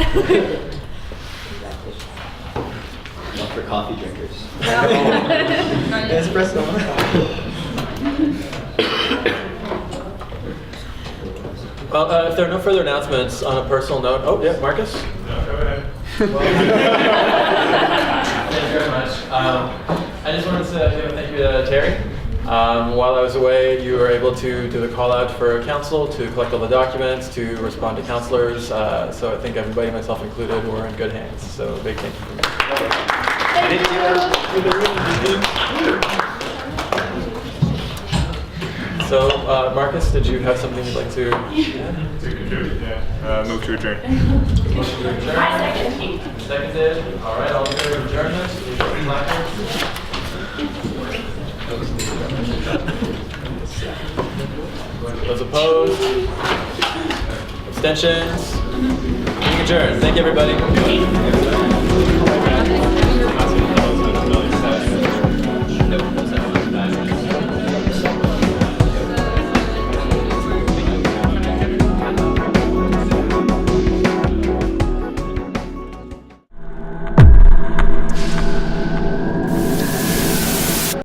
Not for coffee drinkers. Espresso. Well, if there are no further announcements, on a personal note, oh yeah, Marcus? No, go ahead. Thank you very much. I just wanted to give a thank you to Terry. While I was away, you were able to do the call out for council, to collect all the documents, to respond to councilors. So I think everybody, myself included, were in good hands. So big thank you for me. Thank you. So, Marcus, did you have something you'd like to add? Move to adjourn. Motion to adjourn. Seconded. All right, all in favor of adjournment? Please show your placards. Those opposed? Abstentions? Meeting adjourned. Thank you, everybody.